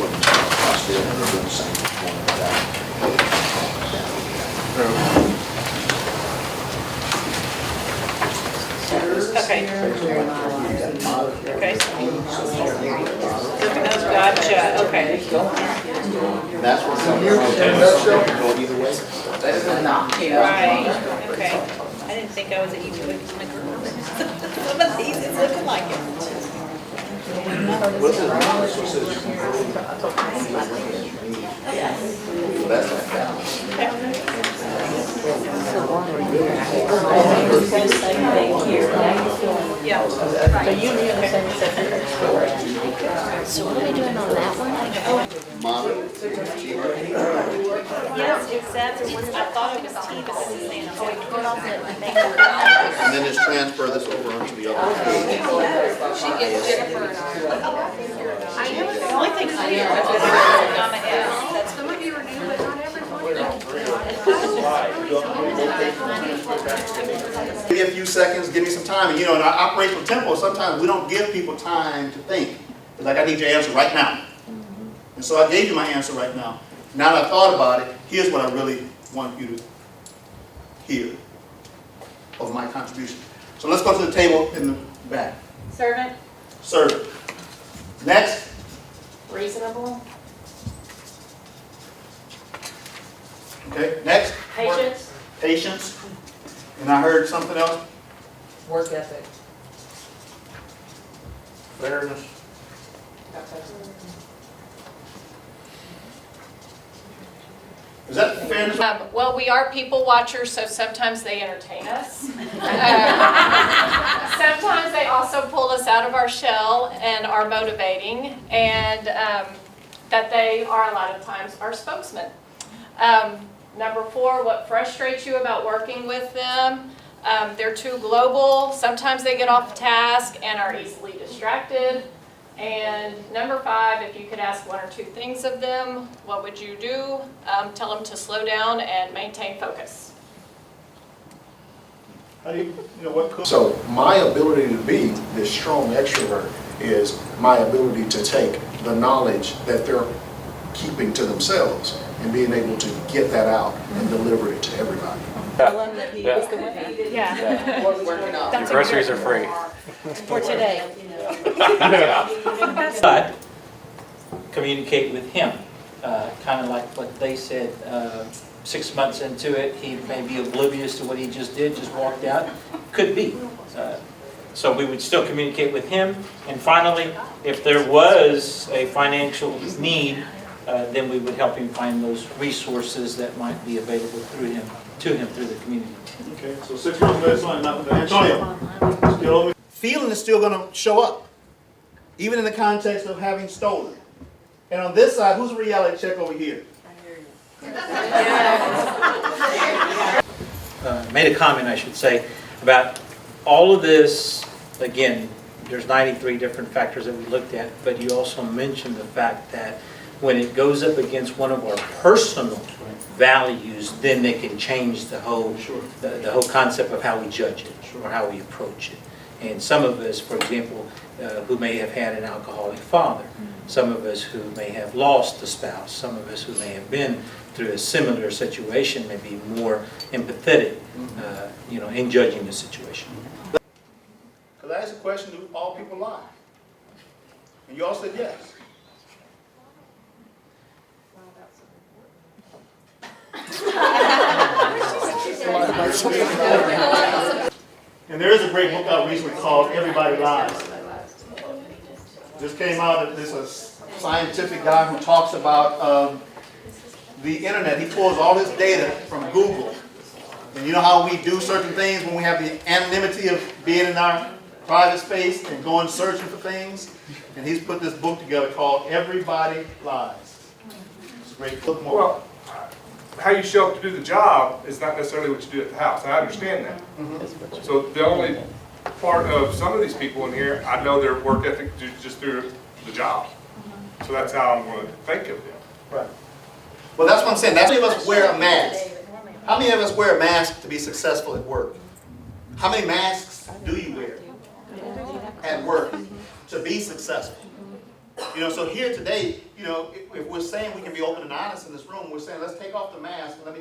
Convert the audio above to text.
what us doing, and they're doing the same one with that. Okay. Okay. Gotcha, okay. And that's what some go either way. Right, okay. I didn't think I was an easy witness in the group. Some of these, it's looking like it. What's it? So that's like that. Yeah. So what are we doing on that one? Modern, Yes, except I thought it was T, but this is saying So we put off the and then just transfer this over onto the other. the only thing clear was that Gamma S. That's Some of you are new, but not everyone. Give me a few seconds, give me some time. And you know, in our operational tempo, sometimes we don't give people time to think. It's like, I need your answer right now. And so I gave you my answer right now. Now that I've thought about it, here's what I really want you to hear of my contribution. So let's go to the table in the back. servant. Servant. Next. Reasonable. Okay, next. Patience. Patience. And I heard something else. Work ethic. Fairness. Is that fairness? Well, we are people watchers, so sometimes they entertain us. Sometimes they also pull us out of our shell and are motivating, and that they are a lot of times our spokesman. Number 4, what frustrates you about working with them? They're too global. Sometimes they get off task and are easily distracted. And number 5, if you could ask 1 or 2 things of them, what would you do? Tell them to slow down and maintain focus. How do you know what could? So my ability to be this strong extrovert is my ability to take the knowledge that they're keeping to themselves and being able to get that out and deliver it to everybody. Yeah. Your groceries are free. For today. But communicate with him, kind of like what they said, 6 months into it, he may be oblivious to what he just did, just walked out, could be. So we would still communicate with him, and finally, if there was a financial need, then we would help him find those resources that might be available through him, to him through the community. Okay, so 6 months later, something not Antonio. Still over. Feeling is still going to show up, even in the context of having stolen. And on this side, who's a reality check over here? Made a comment, I should say, about all of this. Again, there's 93 different factors that we looked at, but you also mentioned the fact that when it goes up against one of our personal values, then they can change the whole, the whole concept of how we judge it or how we approach it. And some of us, for example, who may have had an alcoholic father, some of us who may have lost a spouse, some of us who may have been through a similar situation may be more empathetic, in judging the situation. Because I asked the question, do all people lie? And you all said yes. And there is a great book out recently called Everybody Lies. This came out, this is a scientific guy who talks about the internet. He pulls all his data from Google. And you know how we do certain things when we have the anonymity of being in our private space and going searching for things? And he's put this book together called Everybody Lies. It's a great book. More. Well, how you show up to do the job is not necessarily what you do at the house. I understand that. So the only part of some of these people in here, I know their work ethic just through the job. So that's how I'm going to think of them. Right. Well, that's what I'm saying. How many of us wear a mask? How many of us wear a mask to be successful at work? How many masks do you wear at work to be successful? You know, so here today, you know, if we're saying we can be open and honest in this room, we're saying, let's take off the mask and let me